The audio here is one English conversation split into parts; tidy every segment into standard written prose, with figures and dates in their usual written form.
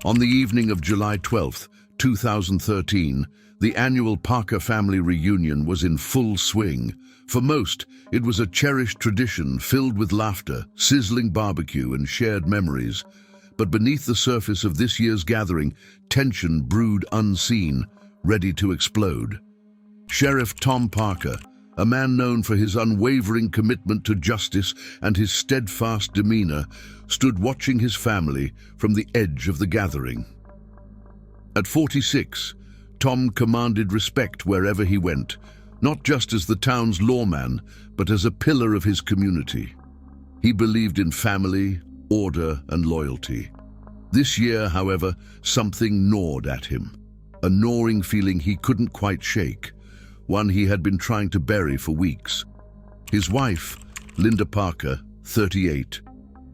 On the evening of July 12, 2013, the annual Parker family reunion was in full swing. For most, it was a cherished tradition filled with laughter, sizzling barbecue, and shared memories. But beneath the surface of this year's gathering, tension brewed unseen, ready to explode. Sheriff Tom Parker, a man known for his unwavering commitment to justice and his steadfast demeanor, stood watching his family from the edge of the gathering. At 46, Tom commanded respect wherever he went, not just as the town's lawman, but as a pillar of his community. He believed in family, order, and loyalty. This year, however, something gnawed at him, a gnawing feeling he couldn't quite shake, one he had been trying to bury for weeks. His wife, Linda Parker, 38,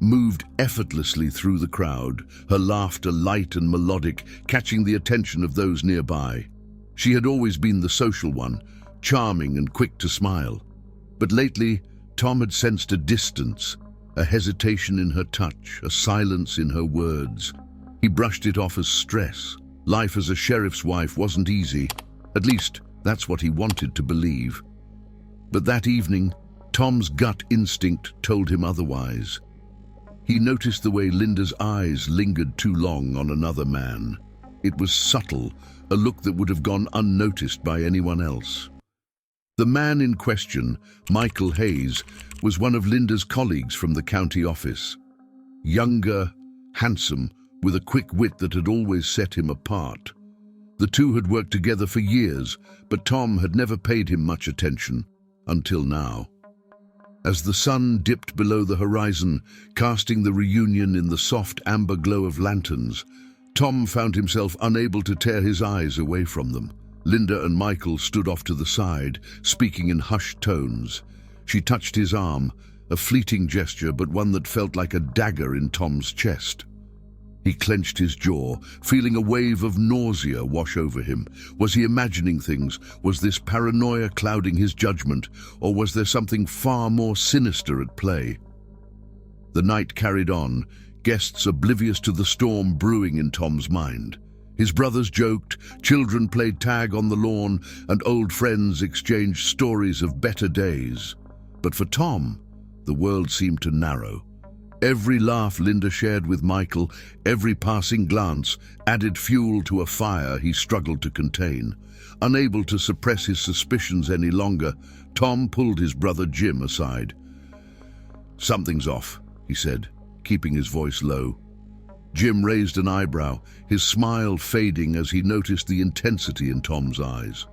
moved effortlessly through the crowd, her laughter light and melodic, catching the attention of those nearby. She had always been the social one, charming and quick to smile. But lately, Tom had sensed a distance, a hesitation in her touch, a silence in her words. He brushed it off as stress. Life as a sheriff's wife wasn't easy. At least, that's what he wanted to believe. But that evening, Tom's gut instinct told him otherwise. He noticed the way Linda's eyes lingered too long on another man. It was subtle, a look that would have gone unnoticed by anyone else. The man in question, Michael Hayes, was one of Linda's colleagues from the county office. Younger, handsome, with a quick wit that had always set him apart. The two had worked together for years, but Tom had never paid him much attention, until now. As the sun dipped below the horizon, casting the reunion in the soft amber glow of lanterns, Tom found himself unable to tear his eyes away from them. Linda and Michael stood off to the side, speaking in hushed tones. She touched his arm, a fleeting gesture, but one that felt like a dagger in Tom's chest. He clenched his jaw, feeling a wave of nausea wash over him. Was he imagining things? Was this paranoia clouding his judgment? Or was there something far more sinister at play? The night carried on, guests oblivious to the storm brewing in Tom's mind. His brothers joked, children played tag on the lawn, and old friends exchanged stories of better days. But for Tom, the world seemed to narrow. Every laugh Linda shared with Michael, every passing glance, added fuel to a fire he struggled to contain. Unable to suppress his suspicions any longer, Tom pulled his brother Jim aside. "Something's off," he said, keeping his voice low. Jim raised an eyebrow, his smile fading as he noticed the intensity in Tom's eyes.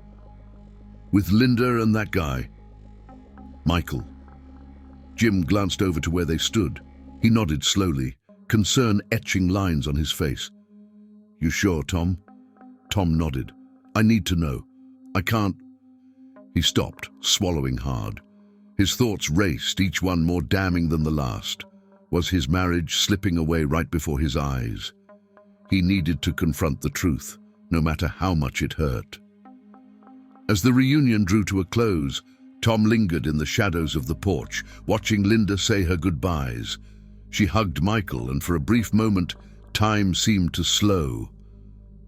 "With Linda and that guy?" "Michael." Jim glanced over to where they stood. He nodded slowly, concern etching lines on his face. "You sure, Tom?" Tom nodded. "I need to know. I can't—" He stopped, swallowing hard. His thoughts raced, each one more damning than the last. Was his marriage slipping away right before his eyes? He needed to confront the truth, no matter how much it hurt. As the reunion drew to a close, Tom lingered in the shadows of the porch, watching Linda say her goodbyes. She hugged Michael, and for a brief moment, time seemed to slow.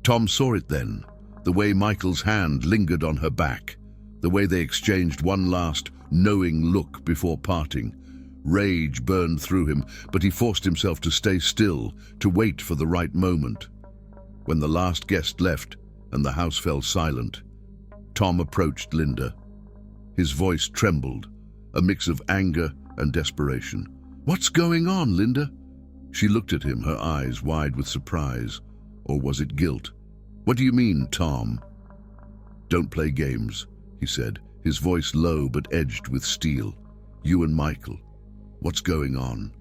Tom saw it then, the way Michael's hand lingered on her back, the way they exchanged one last, knowing look before parting. Rage burned through him, but he forced himself to stay still, to wait for the right moment. When the last guest left and the house fell silent, Tom approached Linda. His voice trembled, a mix of anger and desperation. "What's going on, Linda?" She looked at him, her eyes wide with surprise. Or was it guilt? "What do you mean, Tom?" "Don't play games," he said, his voice low but edged with steel. "You and Michael, what's going on?"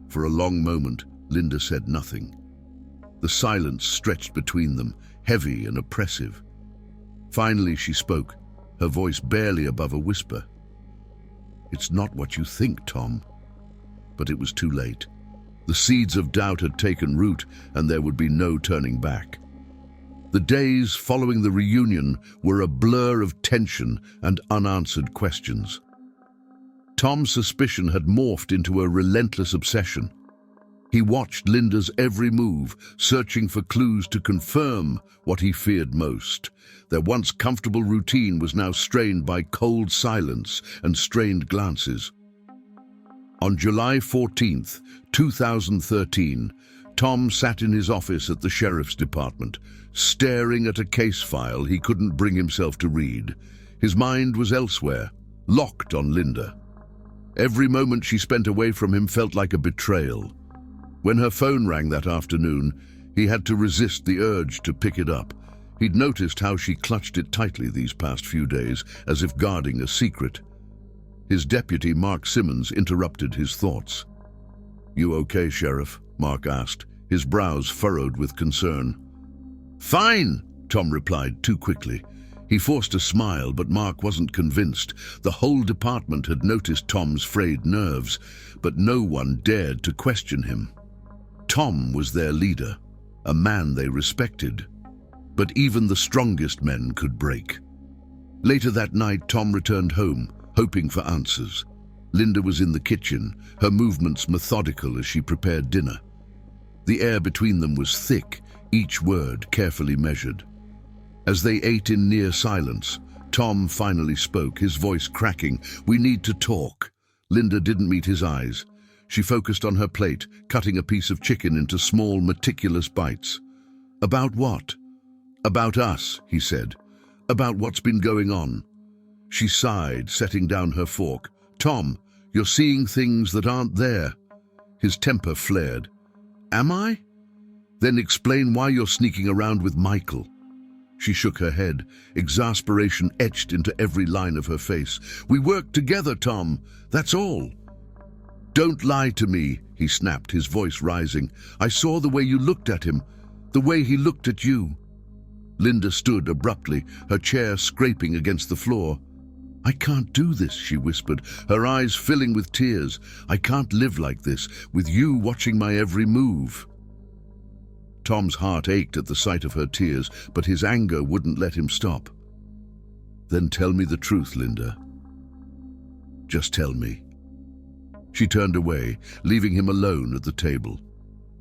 For a long moment, Linda said nothing. The silence stretched between them, heavy and oppressive. Finally she spoke, her voice barely above a whisper. "It's not what you think, Tom." But it was too late. The seeds of doubt had taken root, and there would be no turning back. The days following the reunion were a blur of tension and unanswered questions. Tom's suspicion had morphed into a relentless obsession. He watched Linda's every move, searching for clues to confirm what he feared most. Their once comfortable routine was now strained by cold silence and strained glances. On July 14th, 2013, Tom sat in his office at the sheriff's department, staring at a case file he couldn't bring himself to read. His mind was elsewhere, locked on Linda. Every moment she spent away from him felt like a betrayal. When her phone rang that afternoon, he had to resist the urge to pick it up. He'd noticed how she clutched it tightly these past few days, as if guarding a secret. His deputy, Mark Simmons, interrupted his thoughts. "You okay, Sheriff?" Mark asked, his brows furrowed with concern. "Fine," Tom replied too quickly. He forced a smile, but Mark wasn't convinced. The whole department had noticed Tom's frayed nerves, but no one dared to question him. Tom was their leader, a man they respected. But even the strongest men could break. Later that night, Tom returned home, hoping for answers. Linda was in the kitchen, her movements methodical as she prepared dinner. The air between them was thick, each word carefully measured. As they ate in near silence, Tom finally spoke, his voice cracking. "We need to talk." Linda didn't meet his eyes. She focused on her plate, cutting a piece of chicken into small, meticulous bites. "About what?" "About us," he said. "About what's been going on." She sighed, setting down her fork. "Tom, you're seeing things that aren't there." His temper flared. "Am I? Then explain why you're sneaking around with Michael." She shook her head, exasperation etched into every line of her face. "We work together, Tom. That's all." "Don't lie to me," he snapped, his voice rising. "I saw the way you looked at him, the way he looked at you." Linda stood abruptly, her chair scraping against the floor. "I can't do this," she whispered, her eyes filling with tears. "I can't live like this, with you watching my every move." Tom's heart ached at the sight of her tears, but his anger wouldn't let him stop. "Then tell me the truth, Linda. Just tell me." She turned away, leaving him alone at the table.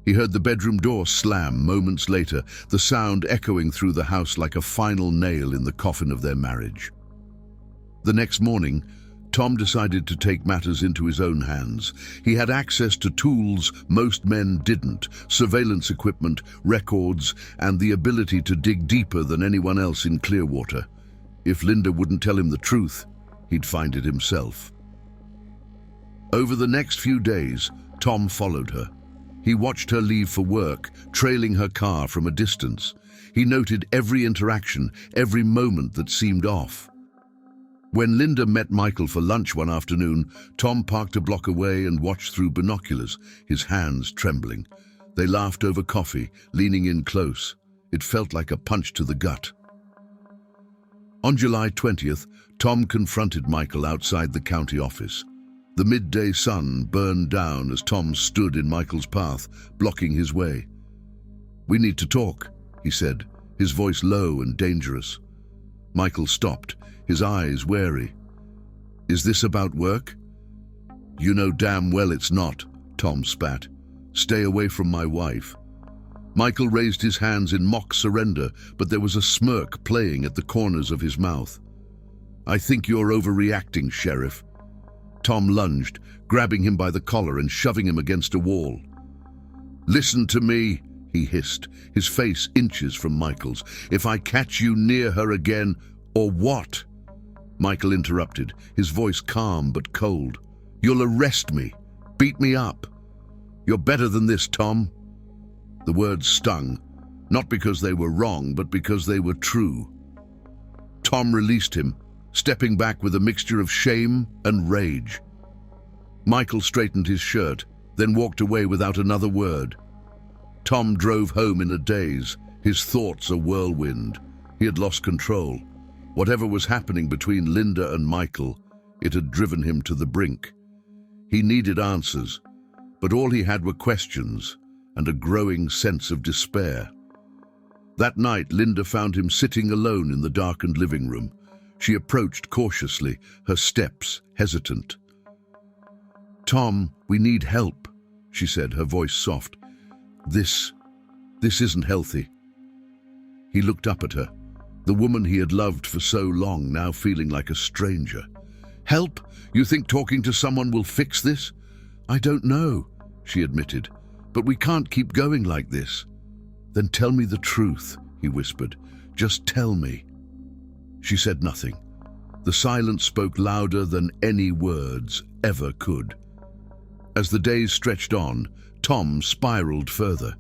He heard the bedroom door slam moments later, the sound echoing through the house like a final nail in the coffin of their marriage. The next morning, Tom decided to take matters into his own hands. He had access to tools most men didn't: surveillance equipment, records, and the ability to dig deeper than anyone else in Clearwater. If Linda wouldn't tell him the truth, he'd find it himself. Over the next few days, Tom followed her. He watched her leave for work, trailing her car from a distance. He noted every interaction, every moment that seemed off. When Linda met Michael for lunch one afternoon, Tom parked a block away and watched through binoculars, his hands trembling. They laughed over coffee, leaning in close. It felt like a punch to the gut. On July 20th, Tom confronted Michael outside the county office. The midday sun burned down as Tom stood in Michael's path, blocking his way. "We need to talk," he said, his voice low and dangerous. Michael stopped, his eyes wary. "Is this about work?" "You know damn well it's not," Tom spat. "Stay away from my wife." Michael raised his hands in mock surrender, but there was a smirk playing at the corners of his mouth. "I think you're overreacting, Sheriff." Tom lunged, grabbing him by the collar and shoving him against a wall. "Listen to me," he hissed, his face inches from Michael's. "If I catch you near her again, or what?" Michael interrupted, his voice calm but cold. "You'll arrest me, beat me up. You're better than this, Tom." The words stung, not because they were wrong, but because they were true. Tom released him, stepping back with a mixture of shame and rage. Michael straightened his shirt, then walked away without another word. Tom drove home in a daze, his thoughts a whirlwind. He had lost control. Whatever was happening between Linda and Michael, it had driven him to the brink. He needed answers, but all he had were questions and a growing sense of despair. That night, Linda found him sitting alone in the darkened living room. She approached cautiously, her steps hesitant. "Tom, we need help," she said, her voice soft. This isn't healthy." He looked up at her, the woman he had loved for so long, now feeling like a stranger. "Help? You think talking to someone will fix this?" "I don't know," she admitted, "but we can't keep going like this." "Then tell me the truth," he whispered. "Just tell me." She said nothing. The silence spoke louder than any words ever could. As the days stretched on, Tom spiraled further.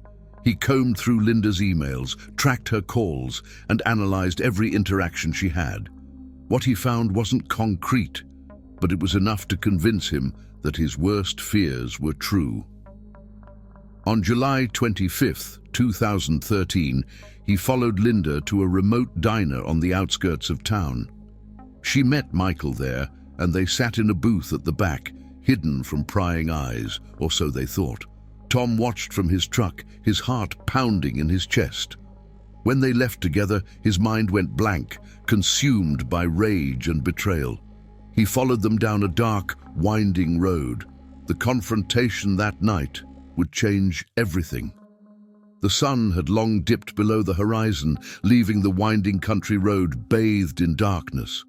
He combed through Linda's emails, tracked her calls, and analyzed every interaction she had. What he found wasn't concrete, but it was enough to convince him that his worst fears were true. On July 25th, 2013, he followed Linda to a remote diner on the outskirts of town. She met Michael there, and they sat in a booth at the back, hidden from prying eyes, or so they thought. Tom watched from his truck, his heart pounding in his chest. When they left together, his mind went blank, consumed by rage and betrayal. He followed them down a dark, winding road. The confrontation that night would change everything. The sun had long dipped below the horizon, leaving the winding country road bathed in darkness.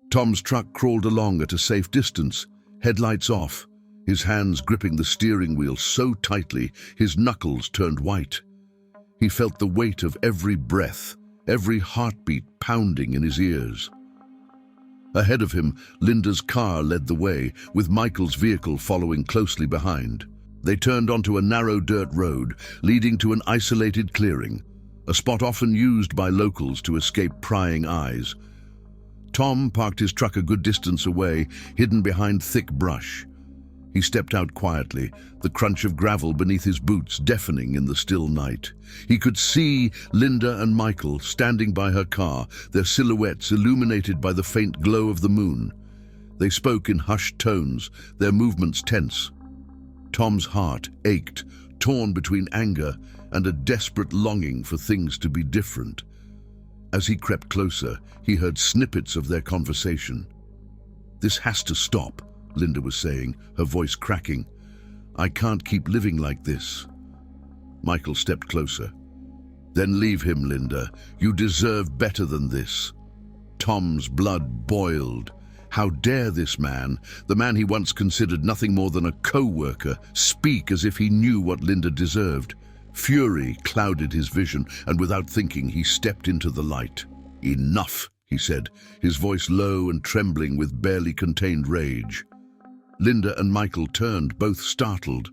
Tom's truck crawled along at a safe distance, headlights off, his hands gripping the steering wheel so tightly his knuckles turned white. He felt the weight of every breath, every heartbeat pounding in his ears. Ahead of him, Linda's car led the way, with Michael's vehicle following closely behind. They turned onto a narrow dirt road, leading to an isolated clearing, a spot often used by locals to escape prying eyes. Tom parked his truck a good distance away, hidden behind thick brush. He stepped out quietly, the crunch of gravel beneath his boots deafening in the still night. He could see Linda and Michael standing by her car, their silhouettes illuminated by the faint glow of the moon. They spoke in hushed tones, their movements tense. Tom's heart ached, torn between anger and a desperate longing for things to be different. As he crept closer, he heard snippets of their conversation. "This has to stop," Linda was saying, her voice cracking. "I can't keep living like this." Michael stepped closer. "Then leave him, Linda. You deserve better than this." Tom's blood boiled. How dare this man, the man he once considered nothing more than a co-worker, speak as if he knew what Linda deserved? Fury clouded his vision, and without thinking, he stepped into the light. "Enough," he said, his voice low and trembling with barely contained rage. Linda and Michael turned, both startled.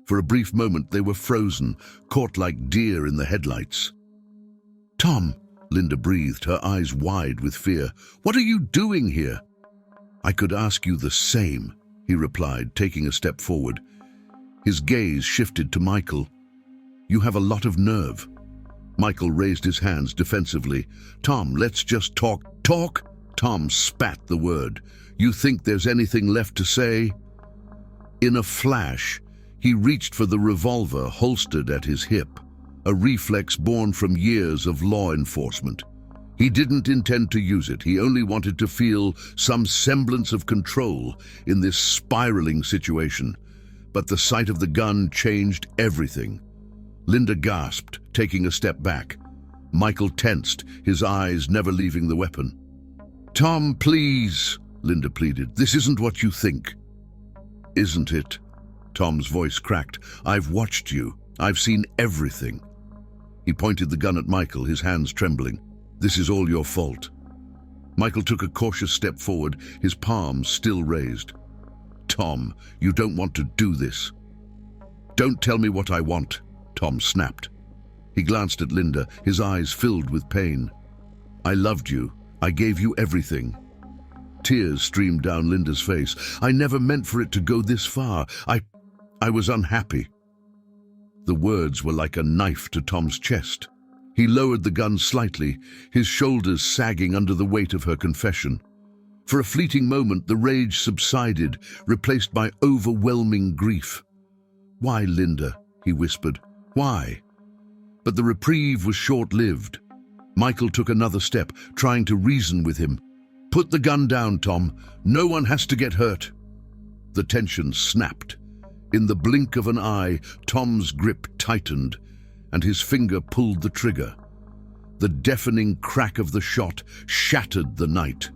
For a brief moment they were frozen, caught like deer in the headlights. "Tom," Linda breathed, her eyes wide with fear. "What are you doing here?" "I could ask you the same," he replied, taking a step forward. His gaze shifted to Michael. "You have a lot of nerve." Michael raised his hands defensively. "Tom, let's just talk." "Talk?" Tom spat the word. "You think there's anything left to say?" In a flash, he reached for the revolver holstered at his hip, a reflex born from years of law enforcement. He didn't intend to use it. He only wanted to feel some semblance of control in this spiraling situation. But the sight of the gun changed everything. Linda gasped, taking a step back. Michael tensed, his eyes never leaving the weapon. "Tom, please," Linda pleaded. "This isn't what you think." "Isn't it?" Tom's voice cracked. "I've watched you. I've seen everything." He pointed the gun at Michael, his hands trembling. "This is all your fault." Michael took a cautious step forward, his palms still raised. "Tom, you don't want to do this." "Don't tell me what I want," Tom snapped. He glanced at Linda, his eyes filled with pain. "I loved you. I gave you everything." Tears streamed down Linda's face. "I never meant for it to go this far. I was unhappy." The words were like a knife to Tom's chest. He lowered the gun slightly, his shoulders sagging under the weight of her confession. For a fleeting moment, the rage subsided, replaced by overwhelming grief. "Why, Linda?" he whispered. "Why?" But the reprieve was short-lived. Michael took another step, trying to reason with him. "Put the gun down, Tom. No one has to get hurt." The tension snapped. In the blink of an eye, Tom's grip tightened, and his finger pulled the trigger. The deafening crack of the shot shattered the night.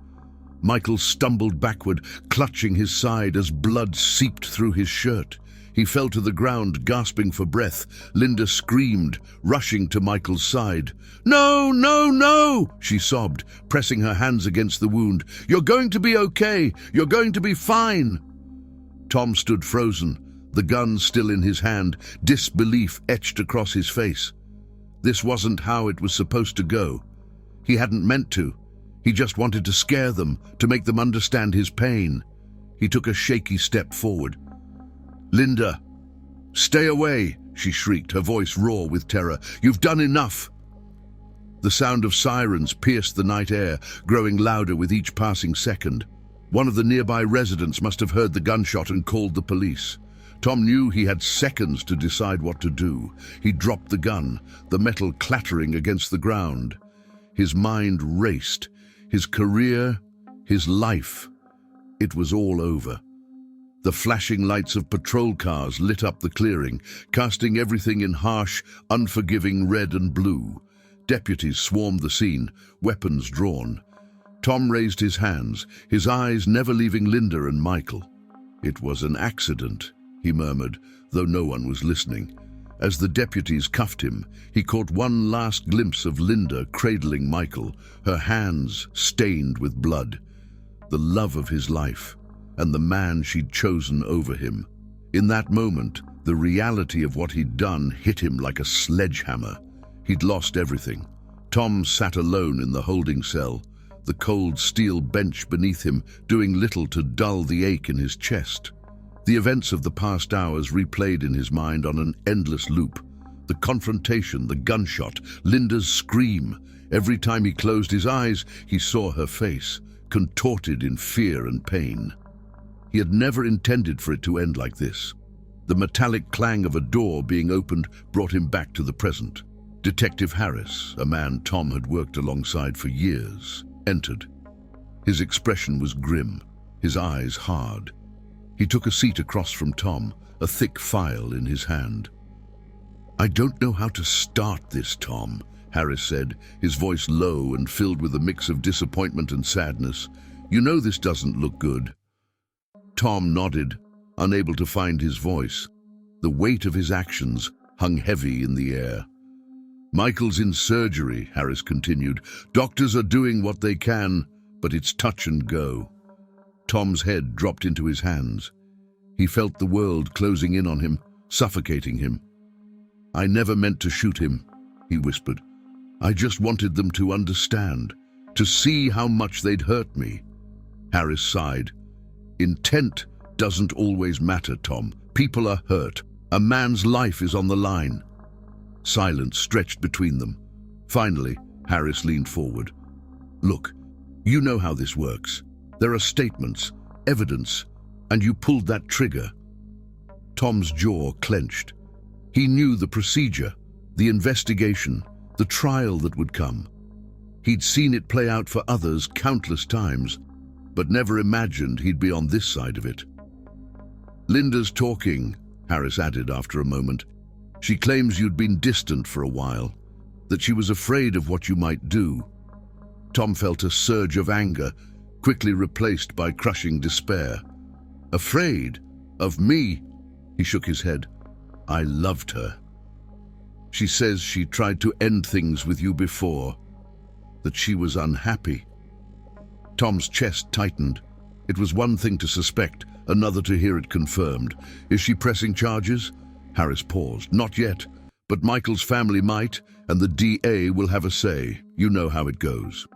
Michael stumbled backward, clutching his side as blood seeped through his shirt. He fell to the ground, gasping for breath. Linda screamed, rushing to Michael's side. "No, no, no!" she sobbed, pressing her hands against the wound. "You're going to be okay. You're going to be fine." Tom stood frozen, the gun still in his hand, disbelief etched across his face. This wasn't how it was supposed to go. He hadn't meant to. He just wanted to scare them, to make them understand his pain. He took a shaky step forward. "Linda, stay away," she shrieked, her voice raw with terror. "You've done enough." The sound of sirens pierced the night air, growing louder with each passing second. One of the nearby residents must have heard the gunshot and called the police. Tom knew he had seconds to decide what to do. He dropped the gun, the metal clattering against the ground. His mind raced. His career, his life. It was all over. The flashing lights of patrol cars lit up the clearing, casting everything in harsh, unforgiving red and blue. Deputies swarmed the scene, weapons drawn. Tom raised his hands, his eyes never leaving Linda and Michael. "It was an accident," he murmured, though no one was listening. As the deputies cuffed him, he caught one last glimpse of Linda cradling Michael, her hands stained with blood. The love of his life, and the man she'd chosen over him. In that moment, the reality of what he'd done hit him like a sledgehammer. He'd lost everything. Tom sat alone in the holding cell, the cold steel bench beneath him doing little to dull the ache in his chest. The events of the past hours replayed in his mind on an endless loop. The confrontation, the gunshot, Linda's scream. Every time he closed his eyes, he saw her face, contorted in fear and pain. He had never intended for it to end like this. The metallic clang of a door being opened brought him back to the present. Detective Harris, a man Tom had worked alongside for years, entered. His expression was grim, his eyes hard. He took a seat across from Tom, a thick file in his hand. "I don't know how to start this, Tom," Harris said, his voice low and filled with a mix of disappointment and sadness. "You know this doesn't look good." Tom nodded, unable to find his voice. The weight of his actions hung heavy in the air. "Michael's in surgery," Harris continued. "Doctors are doing what they can, but it's touch and go." Tom's head dropped into his hands. He felt the world closing in on him, suffocating him. "I never meant to shoot him," he whispered. "I just wanted them to understand, to see how much they'd hurt me." Harris sighed. "Intent doesn't always matter, Tom. People are hurt. A man's life is on the line." Silence stretched between them. Finally, Harris leaned forward. "Look, you know how this works. There are statements, evidence, and you pulled that trigger." Tom's jaw clenched. He knew the procedure, the investigation, the trial that would come. He'd seen it play out for others countless times, but never imagined he'd be on this side of it. "Linda's talking," Harris added after a moment. "She claims you'd been distant for a while, that she was afraid of what you might do." Tom felt a surge of anger, quickly replaced by crushing despair. "Afraid? Of me?" He shook his head. "I loved her. She says she tried to end things with you before, that she was unhappy." Tom's chest tightened. It was one thing to suspect, another to hear it confirmed. "Is she pressing charges?" Harris paused. "Not yet, but Michael's family might, and the DA will have a say. You know how it goes."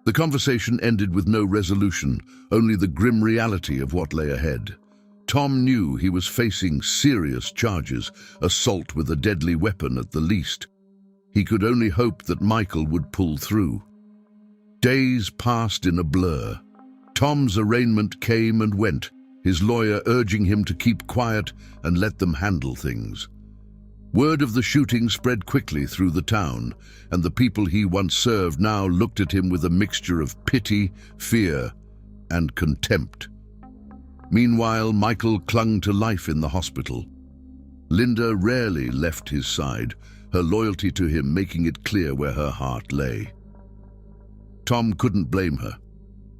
The conversation ended with no resolution, only the grim reality of what lay ahead. Tom knew he was facing serious charges, assault with a deadly weapon at the least. He could only hope that Michael would pull through. Days passed in a blur. Tom's arraignment came and went, his lawyer urging him to keep quiet and let them handle things. Word of the shooting spread quickly through the town, and the people he once served now looked at him with a mixture of pity, fear, and contempt. Meanwhile, Michael clung to life in the hospital. Linda rarely left his side, her loyalty to him making it clear where her heart lay. Tom couldn't blame her.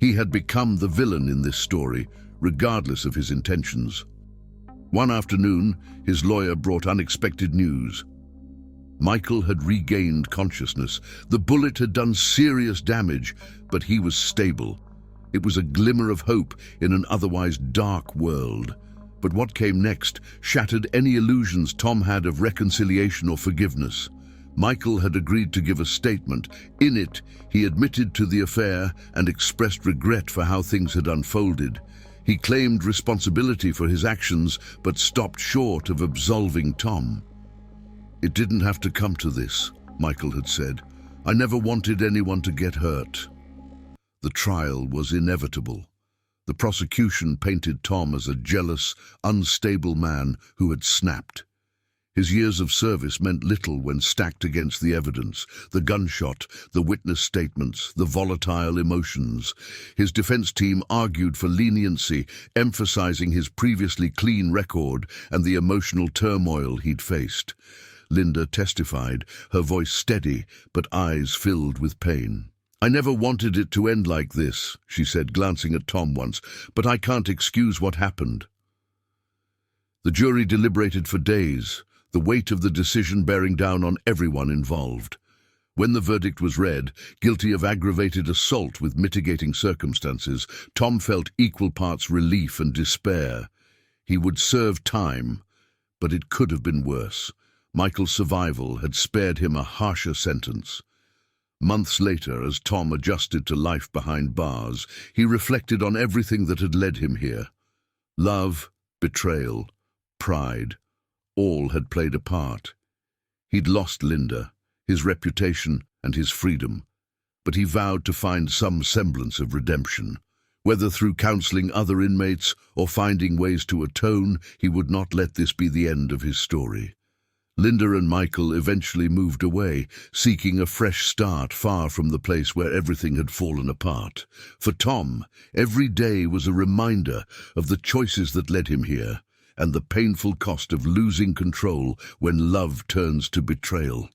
He had become the villain in this story, regardless of his intentions. One afternoon, his lawyer brought unexpected news. Michael had regained consciousness. The bullet had done serious damage, but he was stable. It was a glimmer of hope in an otherwise dark world. But what came next shattered any illusions Tom had of reconciliation or forgiveness. Michael had agreed to give a statement. In it, he admitted to the affair and expressed regret for how things had unfolded. He claimed responsibility for his actions, but stopped short of absolving Tom. "It didn't have to come to this," Michael had said. "I never wanted anyone to get hurt." The trial was inevitable. The prosecution painted Tom as a jealous, unstable man who had snapped. His years of service meant little when stacked against the evidence, the gunshot, the witness statements, the volatile emotions. His defense team argued for leniency, emphasizing his previously clean record and the emotional turmoil he'd faced. Linda testified, her voice steady, but eyes filled with pain. "I never wanted it to end like this," she said, glancing at Tom once, "but I can't excuse what happened." The jury deliberated for days, the weight of the decision bearing down on everyone involved. When the verdict was read, guilty of aggravated assault with mitigating circumstances, Tom felt equal parts relief and despair. He would serve time, but it could have been worse. Michael's survival had spared him a harsher sentence. Months later, as Tom adjusted to life behind bars, he reflected on everything that had led him here. Love, betrayal, pride, all had played a part. He'd lost Linda, his reputation, and his freedom, but he vowed to find some semblance of redemption. Whether through counseling other inmates or finding ways to atone, he would not let this be the end of his story. Linda and Michael eventually moved away, seeking a fresh start far from the place where everything had fallen apart. For Tom, every day was a reminder of the choices that led him here, and the painful cost of losing control when love turns to betrayal.